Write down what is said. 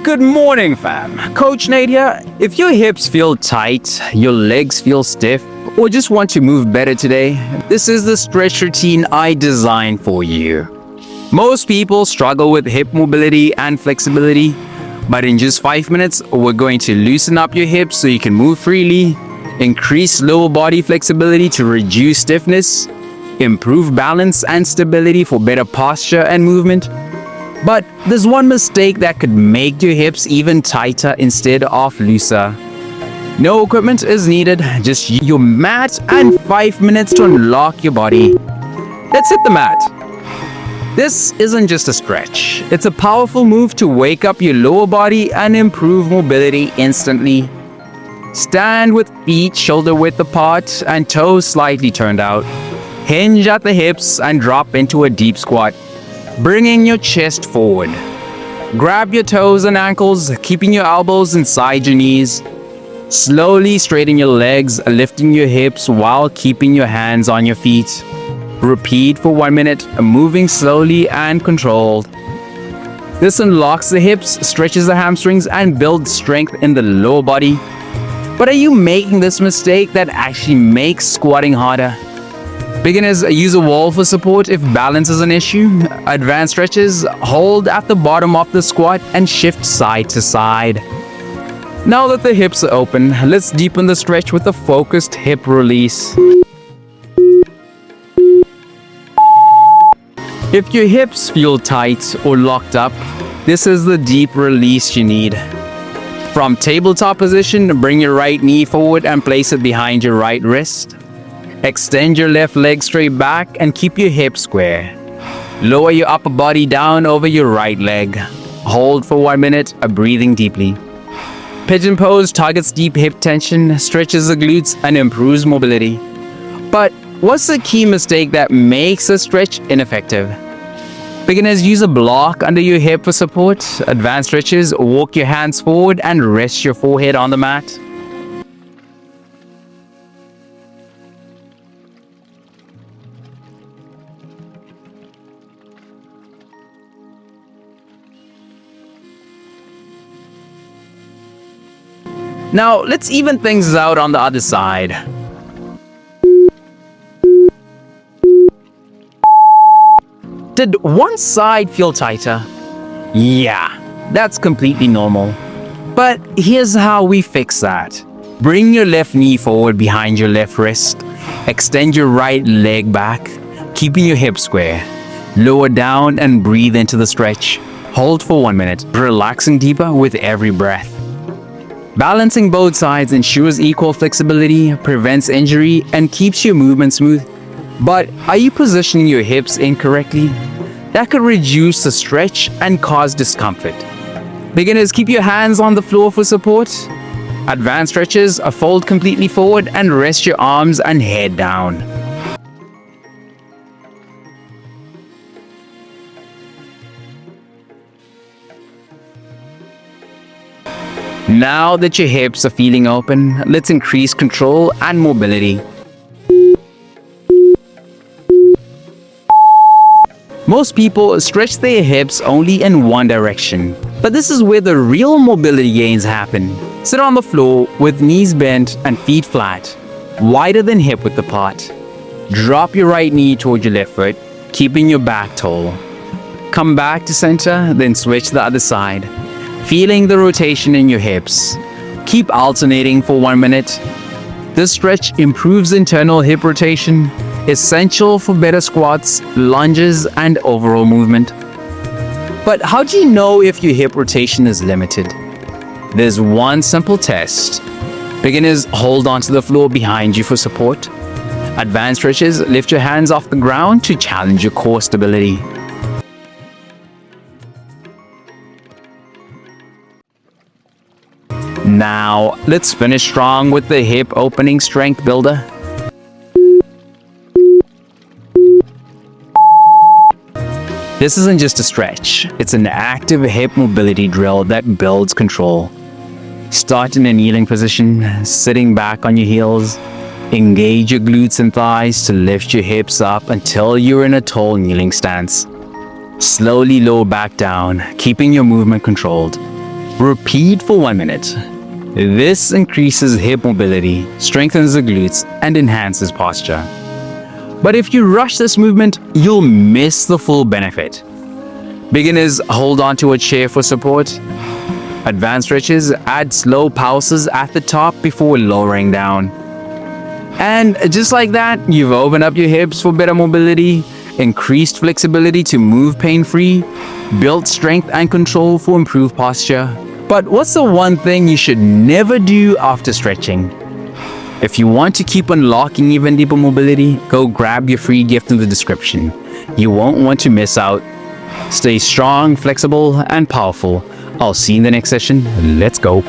Good morning, fam. Coach Nate here. If your hips feel tight, your legs feel stiff, or just want to move better today, this is the stretch routine I designed for you. Most people struggle with hip mobility and flexibility, but in just 5 minutes, we're going to loosen up your hips so you can move freely, increase lower body flexibility to reduce stiffness, improve balance and stability for better posture and movement. But there's one mistake that could make your hips even tighter instead of looser. No equipment is needed, just your mat and 5 minutes to unlock your body. Let's hit the mat. This isn't just a stretch. It's a powerful move to wake up your lower body and improve mobility instantly. Stand with feet shoulder width apart and toes slightly turned out. Hinge at the hips and drop into a deep squat, bringing your chest forward. Grab your toes and ankles, keeping your elbows inside your knees. Slowly straighten your legs, lifting your hips while keeping your hands on your feet. Repeat for 1 minute, moving slowly and controlled. This unlocks the hips, stretches the hamstrings, and builds strength in the lower body. But are you making this mistake that actually makes squatting harder? Beginners use a wall for support if balance is an issue. Advanced stretches, hold at the bottom of the squat and shift side to side. Now that the hips are open, let's deepen the stretch with a focused hip release. If your hips feel tight or locked up, this is the deep release you need. From tabletop position, bring your right knee forward and place it behind your right wrist. Extend your left leg straight back and keep your hips square. Lower your upper body down over your right leg. Hold for 1 minute, breathing deeply. Pigeon pose targets deep hip tension, stretches the glutes, and improves mobility. But what's the key mistake that makes a stretch ineffective? Beginners use a block under your hip for support. Advanced stretches, walk your hands forward and rest your forehead on the mat. Now, let's even things out on the other side. Did one side feel tighter? Yeah, that's completely normal. But here's how we fix that. Bring your left knee forward behind your left wrist. Extend your right leg back, keeping your hips square. Lower down and breathe into the stretch. Hold for 1 minute, relaxing deeper with every breath. Balancing both sides ensures equal flexibility, prevents injury, and keeps your movement smooth. But are you positioning your hips incorrectly? That could reduce the stretch and cause discomfort. Beginners, keep your hands on the floor for support. Advanced stretches, fold completely forward and rest your arms and head down. Now that your hips are feeling open, let's increase control and mobility. Most people stretch their hips only in one direction, but this is where the real mobility gains happen. Sit on the floor with knees bent and feet flat, wider than hip width apart. Drop your right knee toward your left foot, keeping your back tall. Come back to center, then switch the other side, feeling the rotation in your hips. Keep alternating for 1 minute. This stretch improves internal hip rotation, essential for better squats, lunges, and overall movement. But how do you know if your hip rotation is limited? There's one simple test. Beginners, hold onto the floor behind you for support. Advanced stretches, lift your hands off the ground to challenge your core stability. Now, let's finish strong with the hip opening strength builder. This isn't just a stretch, it's an active hip mobility drill that builds control. Start in a kneeling position, sitting back on your heels. Engage your glutes and thighs to lift your hips up until you're in a tall kneeling stance. Slowly lower back down, keeping your movement controlled. Repeat for 1 minute. This increases hip mobility, strengthens the glutes, and enhances posture. But if you rush this movement, you'll miss the full benefit. Beginners hold onto a chair for support. Advanced stretches add slow pulses at the top before lowering down. And just like that, you've opened up your hips for better mobility, increased flexibility to move pain-free, built strength and control for improved posture. But what's the one thing you should never do after stretching? If you want to keep unlocking even deeper mobility, go grab your free gift in the description. You won't want to miss out. Stay strong, flexible, and powerful. I'll see you in the next session. Let's go.